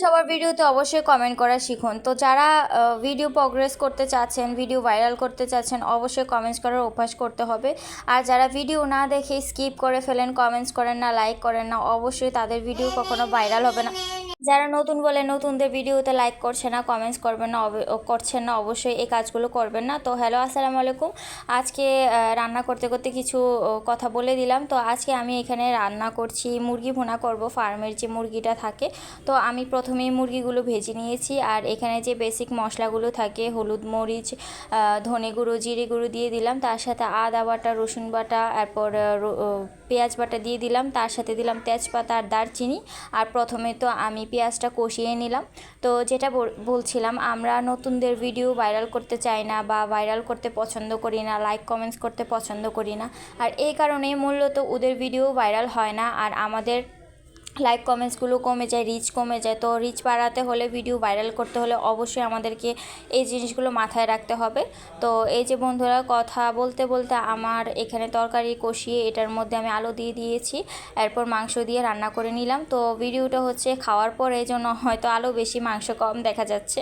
সবার ভিডিওতে অবশ্যই কমেন্ট করা শিখুন। তো যারা ভিডিও প্রোগ্রেস করতে চাচ্ছেন, ভিডিও ভাইরাল করতে চাচ্ছেন, অবশ্যই কমেন্টস করার অভ্যাস করতে হবে। আর যারা ভিডিও না দেখে স্কিপ করে ফেলেন, কমেন্টস করেন না, লাইক করেন না, অবশ্যই তাদের ভিডিও কখনো ভাইরাল হবে না। যারা নতুন বলে নতুনদের ভিডিওতে লাইক করছে না, কমেন্টস করবেন না, করছেন না, অবশ্যই এই কাজগুলো করবেন না। তো হ্যালো, আসসালামু আলাইকুম। আজকে রান্না করতে করতে কিছু কথা বলে দিলাম। তো আজকে আমি এখানে রান্না করছি, মুরগি ভুনা করব, ফার্মের যে মুরগিটা থাকে। তো আমি প্রথমেই মুরগিগুলো ভেজে নিয়েছি। আর এখানে যে বেসিক মশলাগুলো থাকে, হলুদ, মরিচ, ধনে গুঁড়ো, জিরে গুঁড়ো দিয়ে দিলাম। তার সাথে আদা বাটা, রসুন বাটা, এরপর পেঁয়াজ বাটা দিয়ে দিলাম। তার সাথে দিলাম তেজপাতা আর দারচিনি। আর প্রথমে তো আমি পেঁয়াজটা কষিয়ে নিলাম। তো যেটা বলছিলাম, আমরা নতুনদের ভিডিও ভাইরাল করতে চাই না বা ভাইরাল করতে পছন্দ করি না, লাইক কমেন্টস করতে পছন্দ করি না। আর এই কারণেই মূলত ওদের ভিডিও ভাইরাল হয় না, আর আমাদের লাইক কমেন্টসগুলো কমে যায়, রিচ কমে যায়। তো রিচ বাড়াতে হলে, ভিডিও ভাইরাল করতে হলে অবশ্যই আমাদেরকে এই জিনিসগুলো মাথায় রাখতে হবে। তো এই যে বন্ধুরা, কথা বলতে বলতে আমার এখানে তরকারি কষিয়ে এটার মধ্যে আমি আলু দিয়ে দিয়েছি, এরপর মাংস দিয়ে রান্না করে নিলাম। তো ভিডিওটা হচ্ছে খাওয়ার পরে, এই জন্য হয়তো আলু বেশি মাংস কম দেখা যাচ্ছে।